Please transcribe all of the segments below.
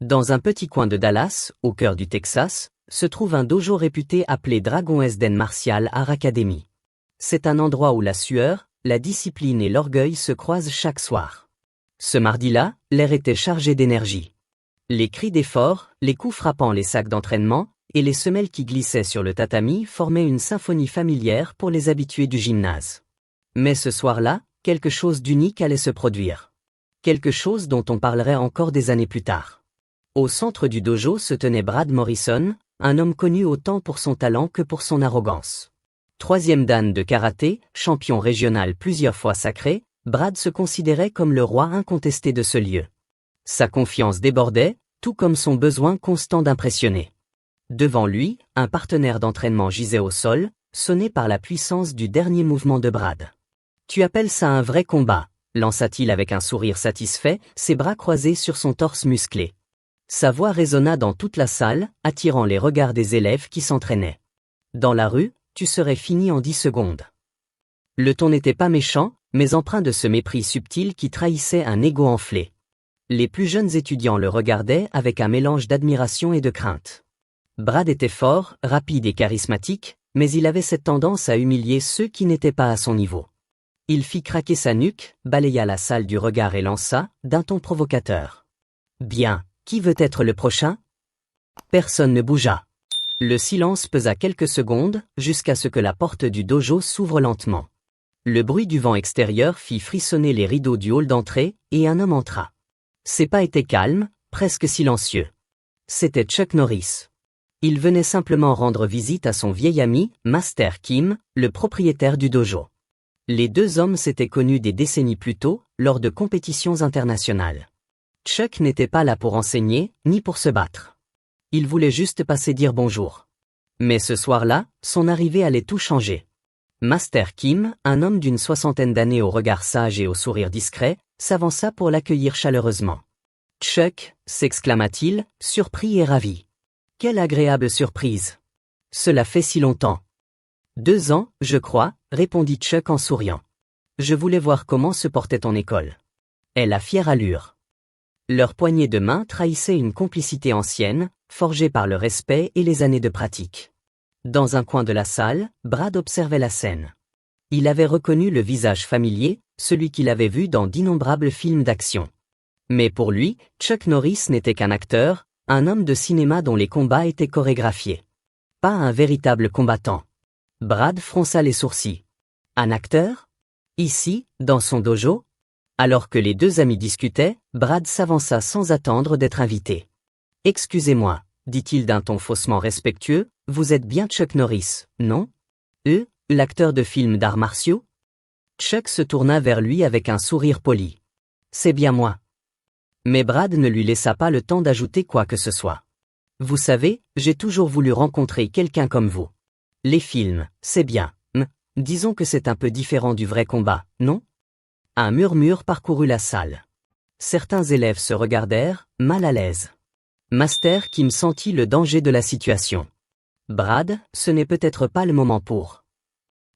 Dans un petit coin de Dallas, au cœur du Texas, se trouve un dojo réputé appelé Dragon's Den Martial Art Academy. C'est un endroit où la sueur, la discipline et l'orgueil se croisent chaque soir. Ce mardi-là, l'air était chargé d'énergie. Les cris d'effort, les coups frappant les sacs d'entraînement, et les semelles qui glissaient sur le tatami formaient une symphonie familière pour les habitués du gymnase. Mais ce soir-là, quelque chose d'unique allait se produire. Quelque chose dont on parlerait encore des années plus tard. Au centre du dojo se tenait Brad Morrison, un homme connu autant pour son talent que pour son arrogance. Troisième dan de karaté, champion régional plusieurs fois sacré, Brad se considérait comme le roi incontesté de ce lieu. Sa confiance débordait, tout comme son besoin constant d'impressionner. Devant lui, un partenaire d'entraînement gisait au sol, sonné par la puissance du dernier mouvement de Brad. « Tu appelles ça un vrai combat ?» lança-t-il avec un sourire satisfait, ses bras croisés sur son torse musclé. Sa voix résonna dans toute la salle, attirant les regards des élèves qui s'entraînaient. Dans la rue, tu serais fini en 10 secondes. Le ton n'était pas méchant, mais empreint de ce mépris subtil qui trahissait un ego enflé. Les plus jeunes étudiants le regardaient avec un mélange d'admiration et de crainte. Brad était fort, rapide et charismatique, mais il avait cette tendance à humilier ceux qui n'étaient pas à son niveau. Il fit craquer sa nuque, balaya la salle du regard et lança, d'un ton provocateur. « Bien, qui veut être le prochain ?» Personne ne bougea. Le silence pesa quelques secondes, jusqu'à ce que la porte du dojo s'ouvre lentement. Le bruit du vent extérieur fit frissonner les rideaux du hall d'entrée, et un homme entra. Ses pas étaient calmes, presque silencieux. C'était Chuck Norris. Il venait simplement rendre visite à son vieil ami, Master Kim, le propriétaire du dojo. Les deux hommes s'étaient connus des décennies plus tôt, lors de compétitions internationales. Chuck n'était pas là pour enseigner, ni pour se battre. Il voulait juste passer dire bonjour. Mais ce soir-là, son arrivée allait tout changer. Master Kim, un homme d'une 60aine d'années au regard sage et au sourire discret, s'avança pour l'accueillir chaleureusement. « Chuck » s'exclama-t-il, surpris et ravi. « Quelle agréable surprise ! Cela fait si longtemps. » 2 ans, je crois, répondit Chuck en souriant. Je voulais voir comment se portait ton école. Elle a fière allure. Leur poignée de main trahissait une complicité ancienne, forgée par le respect et les années de pratique. Dans un coin de la salle, Brad observait la scène. Il avait reconnu le visage familier, celui qu'il avait vu dans d'innombrables films d'action. Mais pour lui, Chuck Norris n'était qu'un acteur, un homme de cinéma dont les combats étaient chorégraphiés. Pas un véritable combattant. Brad fronça les sourcils. Un acteur ? Ici, dans son dojo ? Alors que les deux amis discutaient, Brad s'avança sans attendre d'être invité. « Excusez-moi, » dit-il d'un ton faussement respectueux, « vous êtes bien Chuck Norris, non ? L'acteur de films d'arts martiaux ?» Chuck se tourna vers lui avec un sourire poli. « C'est bien moi. » Mais Brad ne lui laissa pas le temps d'ajouter quoi que ce soit. « Vous savez, j'ai toujours voulu rencontrer quelqu'un comme vous. Les films, c'est bien, mais disons que c'est un peu différent du vrai combat, non ?» Un murmure parcourut la salle. Certains élèves se regardèrent, mal à l'aise. Master Kim sentit le danger de la situation. « Brad, ce n'est peut-être pas le moment pour. »«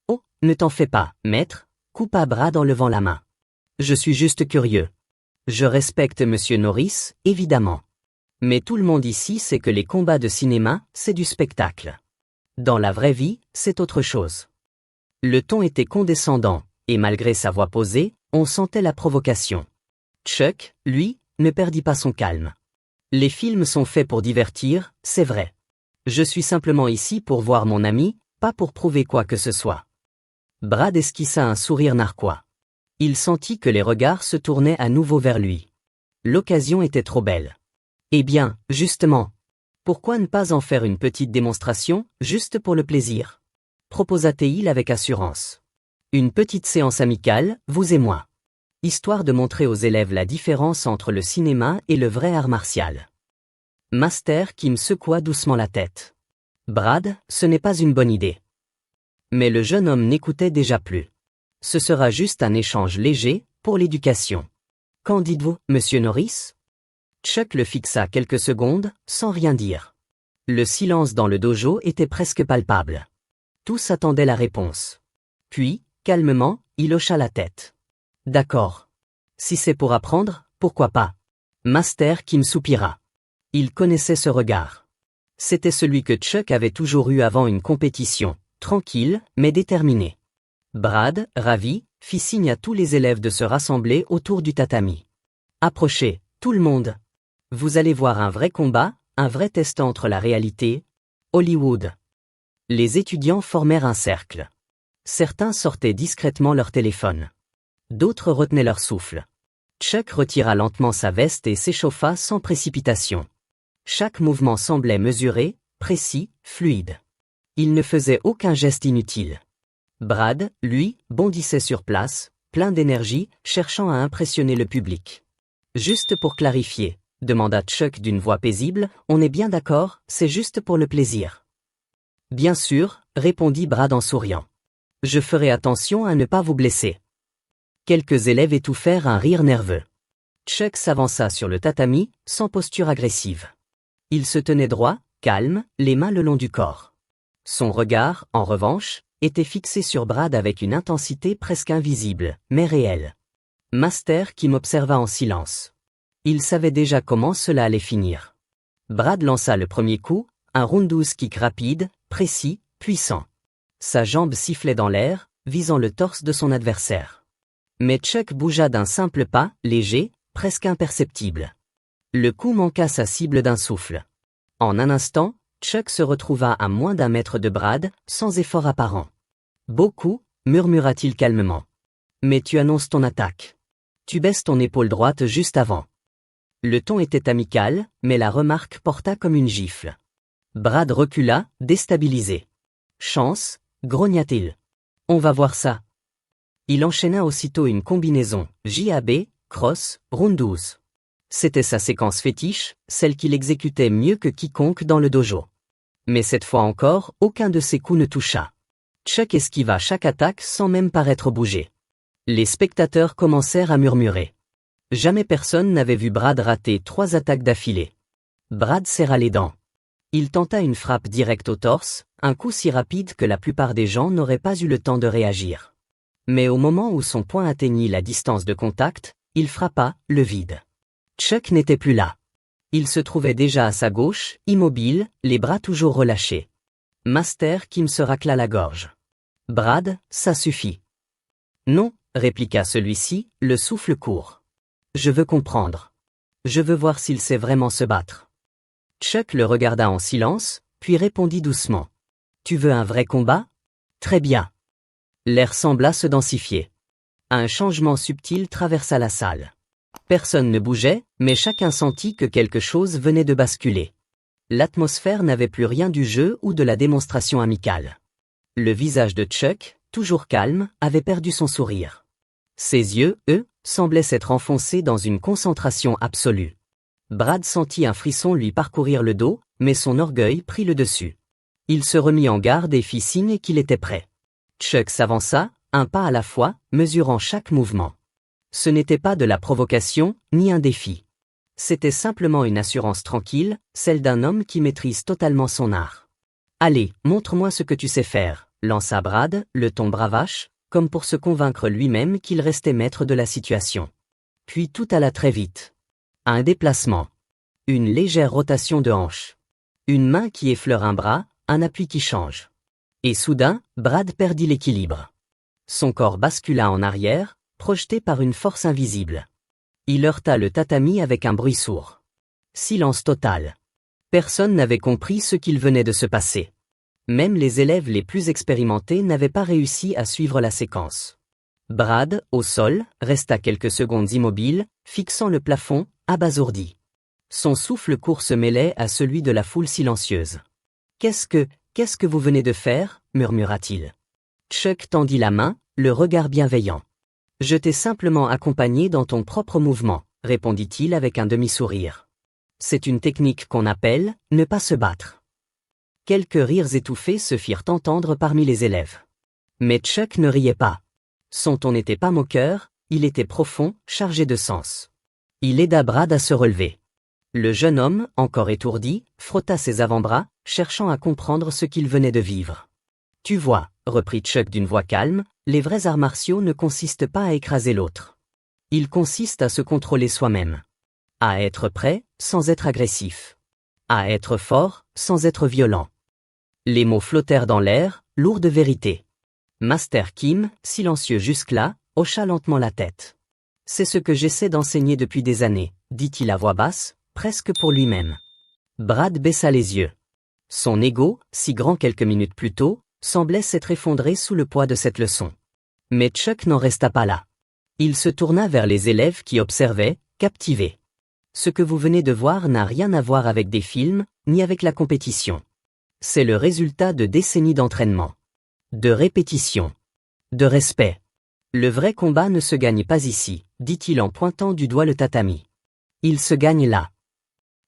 Oh, ne t'en fais pas, maître, » coupa Brad en levant la main. « Je suis juste curieux. Je respecte Monsieur Norris, évidemment. Mais tout le monde ici sait que les combats de cinéma, c'est du spectacle. Dans la vraie vie, c'est autre chose. » Le ton était condescendant, et malgré sa voix posée, on sentait la provocation. Chuck, lui, ne perdit pas son calme. « Les films sont faits pour divertir, c'est vrai. Je suis simplement ici pour voir mon ami, pas pour prouver quoi que ce soit. » Brad esquissa un sourire narquois. Il sentit que les regards se tournaient à nouveau vers lui. L'occasion était trop belle. Eh bien, justement. Pourquoi ne pas en faire une petite démonstration, juste pour le plaisir ? Proposa-t-il avec assurance. Une petite séance amicale, vous et moi. Histoire de montrer aux élèves la différence entre le cinéma et le vrai art martial. Master Kim secoua doucement la tête. Brad, ce n'est pas une bonne idée. Mais le jeune homme n'écoutait déjà plus. Ce sera juste un échange léger, pour l'éducation. Qu'en dites-vous, Monsieur Norris ? Chuck le fixa quelques secondes, sans rien dire. Le silence dans le dojo était presque palpable. Tous attendaient la réponse. Puis, calmement, il hocha la tête. D'accord. Si c'est pour apprendre, pourquoi pas ? Master Kim soupira. Il connaissait ce regard. C'était celui que Chuck avait toujours eu avant une compétition, tranquille, mais déterminé. Brad, ravi, fit signe à tous les élèves de se rassembler autour du tatami. Approchez, tout le monde. Vous allez voir un vrai combat, un vrai test entre la réalité, Hollywood. Les étudiants formèrent un cercle. Certains sortaient discrètement leur téléphone. D'autres retenaient leur souffle. Chuck retira lentement sa veste et s'échauffa sans précipitation. Chaque mouvement semblait mesuré, précis, fluide. Il ne faisait aucun geste inutile. Brad, lui, bondissait sur place, plein d'énergie, cherchant à impressionner le public. Juste pour clarifier, demanda Chuck d'une voix paisible, on est bien d'accord, c'est juste pour le plaisir. Bien sûr, répondit Brad en souriant. Je ferai attention à ne pas vous blesser. Quelques élèves étouffèrent un rire nerveux. Chuck s'avança sur le tatami, sans posture agressive. Il se tenait droit, calme, les mains le long du corps. Son regard, en revanche, était fixé sur Brad avec une intensité presque invisible, mais réelle. Master qui m'observa en silence. Il savait déjà comment cela allait finir. Brad lança le premier coup, un roundhouse kick rapide, précis, puissant. Sa jambe sifflait dans l'air, visant le torse de son adversaire. Mais Chuck bougea d'un simple pas, léger, presque imperceptible. Le coup manqua sa cible d'un souffle. En un instant, Chuck se retrouva à moins d'1 mètre de Brad, sans effort apparent. « Beaucoup » murmura-t-il calmement. « Mais tu annonces ton attaque. Tu baisses ton épaule droite juste avant. » Le ton était amical, mais la remarque porta comme une gifle. Brad recula, déstabilisé. « Chance » grogna-t-il. « On va voir ça. » Il enchaîna aussitôt une combinaison, JAB, cross, roundhouse. C'était sa séquence fétiche, celle qu'il exécutait mieux que quiconque dans le dojo. Mais cette fois encore, aucun de ses coups ne toucha. Chuck esquiva chaque attaque sans même paraître bouger. Les spectateurs commencèrent à murmurer. Jamais personne n'avait vu Brad rater 3 attaques d'affilée. Brad serra les dents. Il tenta une frappe directe au torse, un coup si rapide que la plupart des gens n'auraient pas eu le temps de réagir. Mais au moment où son poing atteignit la distance de contact, il frappa, le vide. Chuck n'était plus là. Il se trouvait déjà à sa gauche, immobile, les bras toujours relâchés. Master Kim se racla la gorge. « Brad, ça suffit. » « Non, » répliqua celui-ci, le souffle court. « Je veux comprendre. Je veux voir s'il sait vraiment se battre. » Chuck le regarda en silence, puis répondit doucement. « Tu veux un vrai combat ? Très bien. » L'air sembla se densifier. Un changement subtil traversa la salle. Personne ne bougeait, mais chacun sentit que quelque chose venait de basculer. L'atmosphère n'avait plus rien du jeu ou de la démonstration amicale. Le visage de Chuck, toujours calme, avait perdu son sourire. Ses yeux, eux, semblaient s'être enfoncés dans une concentration absolue. Brad sentit un frisson lui parcourir le dos, mais son orgueil prit le dessus. Il se remit en garde et fit signe qu'il était prêt. Chuck s'avança, un pas à la fois, mesurant chaque mouvement. Ce n'était pas de la provocation, ni un défi. C'était simplement une assurance tranquille, celle d'un homme qui maîtrise totalement son art. « Allez, montre-moi ce que tu sais faire », lança Brad, le ton bravache, comme pour se convaincre lui-même qu'il restait maître de la situation. Puis tout alla très vite. Un déplacement. Une légère rotation de hanche. Une main qui effleure un bras, un appui qui change. Et soudain, Brad perdit l'équilibre. Son corps bascula en arrière, projeté par une force invisible. Il heurta le tatami avec un bruit sourd. Silence total. Personne n'avait compris ce qu'il venait de se passer. Même les élèves les plus expérimentés n'avaient pas réussi à suivre la séquence. Brad, au sol, resta quelques secondes immobile, fixant le plafond, abasourdi. Son souffle court se mêlait à celui de la foule silencieuse. « Qu'est-ce que vous venez de faire » murmura-t-il. Chuck tendit la main, le regard bienveillant. « Je t'ai simplement accompagné dans ton propre mouvement » répondit-il avec un demi-sourire. « C'est une technique qu'on appelle « ne pas se battre ». Quelques rires étouffés se firent entendre parmi les élèves. Mais Chuck ne riait pas. Son ton n'était pas moqueur, il était profond, chargé de sens. Il aida Brad à se relever. Le jeune homme, encore étourdi, frotta ses avant-bras, cherchant à comprendre ce qu'il venait de vivre. « Tu vois » reprit Chuck d'une voix calme, « les vrais arts martiaux ne consistent pas à écraser l'autre. Ils consistent à se contrôler soi-même. À être prêt, sans être agressif. À être fort, sans être violent. Les mots flottèrent dans l'air, lourds de vérité. Master Kim, silencieux jusque-là, hocha lentement la tête. C'est ce que j'essaie d'enseigner depuis des années, dit-il à voix basse, presque pour lui-même. Brad baissa les yeux. Son ego, si grand quelques minutes plus tôt, semblait s'être effondré sous le poids de cette leçon. Mais Chuck n'en resta pas là. Il se tourna vers les élèves qui observaient, captivés. Ce que vous venez de voir n'a rien à voir avec des films, ni avec la compétition. C'est le résultat de décennies d'entraînement. De répétition. De respect. Le vrai combat ne se gagne pas ici, dit-il en pointant du doigt le tatami. Il se gagne là.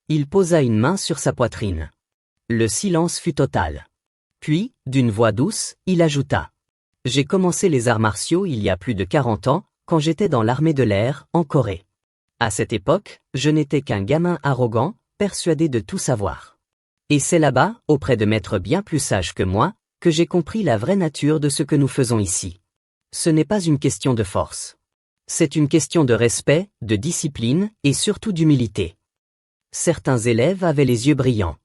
Il posa une main sur sa poitrine. Le silence fut total. Puis, d'une voix douce, il ajouta. J'ai commencé les arts martiaux il y a plus de 40 ans, quand j'étais dans l'armée de l'air, en Corée. À cette époque, je n'étais qu'un gamin arrogant, persuadé de tout savoir. Et c'est là-bas, auprès de maîtres bien plus sages que moi, que j'ai compris la vraie nature de ce que nous faisons ici. Ce n'est pas une question de force. C'est une question de respect, de discipline, et surtout d'humilité. Certains élèves avaient les yeux brillants.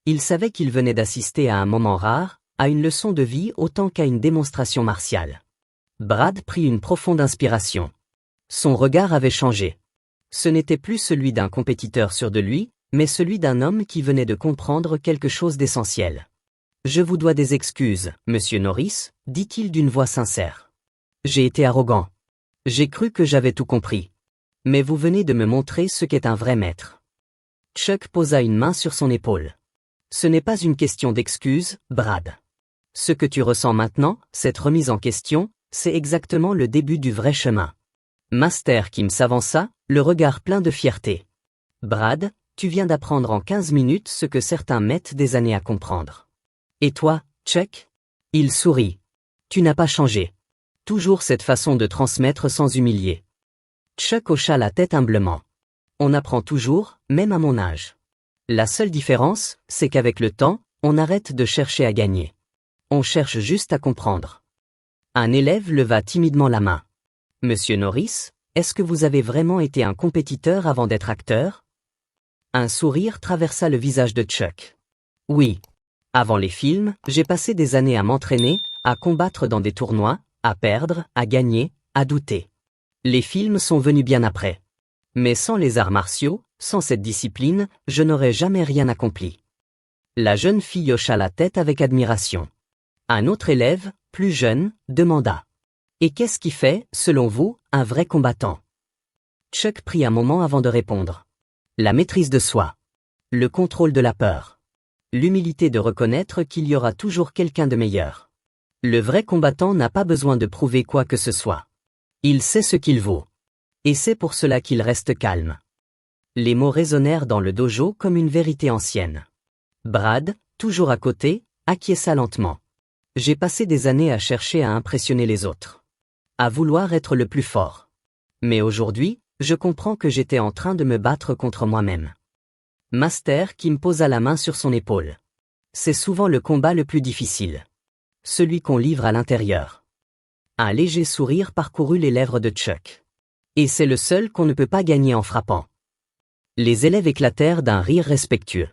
Ils savaient qu'ils venaient d'assister à un moment rare, à une leçon de vie autant qu'à une démonstration martiale. Brad prit une profonde inspiration. Son regard avait changé. Ce n'était plus celui d'un compétiteur sûr de lui, mais celui d'un homme qui venait de comprendre quelque chose d'essentiel. « Je vous dois des excuses, monsieur Norris, dit-il d'une voix sincère. J'ai été arrogant. J'ai cru que j'avais tout compris. Mais vous venez de me montrer ce qu'est un vrai maître. » Chuck posa une main sur son épaule. « Ce n'est pas une question d'excuses, Brad. Ce que tu ressens maintenant, cette remise en question, c'est exactement le début du vrai chemin. » Master Kim s'avança, le regard plein de fierté. « Brad, tu viens d'apprendre en 15 minutes ce que certains mettent des années à comprendre. Et toi, Chuck ?» Il sourit. « Tu n'as pas changé. Toujours cette façon de transmettre sans humilier. » Chuck hocha la tête humblement. « On apprend toujours, même à mon âge. La seule différence, c'est qu'avec le temps, on arrête de chercher à gagner. On cherche juste à comprendre. » Un élève leva timidement la main. « Monsieur Norris, est-ce que vous avez vraiment été un compétiteur avant d'être acteur ?» Un sourire traversa le visage de Chuck. « Oui. Avant les films, j'ai passé des années à m'entraîner, à combattre dans des tournois, à perdre, à gagner, à douter. Les films sont venus bien après. Mais sans les arts martiaux, sans cette discipline, je n'aurais jamais rien accompli. » La jeune fille hocha la tête avec admiration. Un autre élève, plus jeune, demanda. « Et qu'est-ce qui fait, selon vous, un vrai combattant ?» Chuck prit un moment avant de répondre. « La maîtrise de soi. Le contrôle de la peur. L'humilité de reconnaître qu'il y aura toujours quelqu'un de meilleur. Le vrai combattant n'a pas besoin de prouver quoi que ce soit. Il sait ce qu'il vaut. Et c'est pour cela qu'il reste calme. » Les mots résonnèrent dans le dojo comme une vérité ancienne. Brad, toujours à côté, acquiesça lentement. « J'ai passé des années à chercher à impressionner les autres. À vouloir être le plus fort. Mais aujourd'hui, je comprends que j'étais en train de me battre contre moi-même. » Master Kim posa la main sur son épaule. « C'est souvent le combat le plus difficile. Celui qu'on livre à l'intérieur. » Un léger sourire parcourut les lèvres de Chuck. « Et c'est le seul qu'on ne peut pas gagner en frappant. » Les élèves éclatèrent d'un rire respectueux.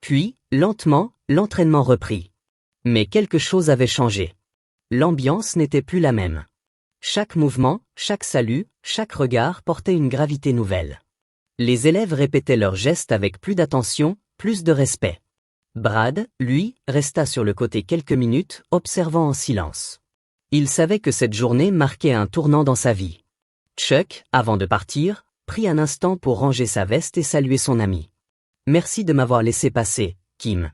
Puis, lentement, l'entraînement reprit. Mais quelque chose avait changé. L'ambiance n'était plus la même. Chaque mouvement, chaque salut, chaque regard portait une gravité nouvelle. Les élèves répétaient leurs gestes avec plus d'attention, plus de respect. Brad, lui, resta sur le côté quelques minutes, observant en silence. Il savait que cette journée marquait un tournant dans sa vie. Chuck, avant de partir, prit un instant pour ranger sa veste et saluer son ami. « Merci de m'avoir laissé passer, Kim.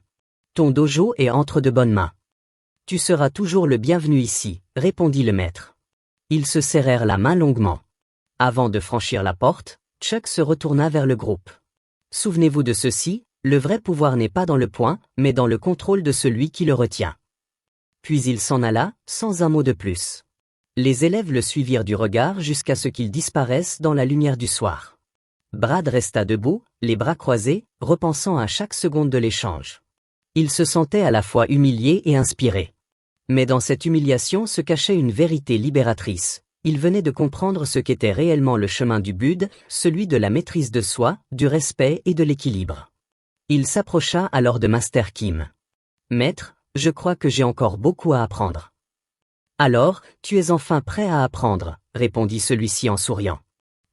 Ton dojo est entre de bonnes mains. »« Tu seras toujours le bienvenu ici, » répondit le maître. Ils se serrèrent la main longuement. Avant de franchir la porte, Chuck se retourna vers le groupe. « Souvenez-vous de ceci, le vrai pouvoir n'est pas dans le poing, mais dans le contrôle de celui qui le retient. » Puis il s'en alla, sans un mot de plus. Les élèves le suivirent du regard jusqu'à ce qu'il disparaisse dans la lumière du soir. Brad resta debout, les bras croisés, repensant à chaque seconde de l'échange. Il se sentait à la fois humilié et inspiré. Mais dans cette humiliation se cachait une vérité libératrice. Il venait de comprendre ce qu'était réellement le chemin du Bud, celui de la maîtrise de soi, du respect et de l'équilibre. Il s'approcha alors de Master Kim. Maître, je crois que j'ai encore beaucoup à apprendre. Alors, tu es enfin prêt à apprendre, répondit celui-ci en souriant.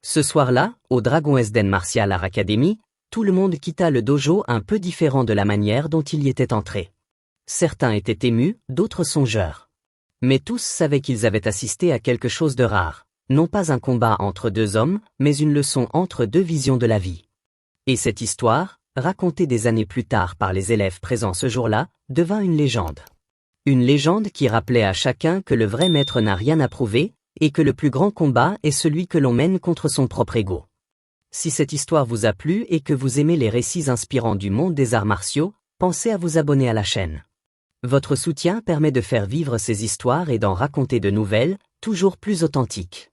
Ce soir-là, au Dragon's Den Martial Art Academy, tout le monde quitta le dojo un peu différent de la manière dont il y était entré. Certains étaient émus, d'autres songeurs. Mais tous savaient qu'ils avaient assisté à quelque chose de rare, non pas un combat entre deux hommes, mais une leçon entre deux visions de la vie. Et cette histoire, racontée des années plus tard par les élèves présents ce jour-là, devint une légende. Une légende qui rappelait à chacun que le vrai maître n'a rien à prouver, et que le plus grand combat est celui que l'on mène contre son propre ego. Si cette histoire vous a plu et que vous aimez les récits inspirants du monde des arts martiaux, pensez à vous abonner à la chaîne. Votre soutien permet de faire vivre ces histoires et d'en raconter de nouvelles, toujours plus authentiques.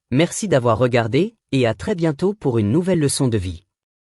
Merci d'avoir regardé, et à très bientôt pour une nouvelle leçon de vie.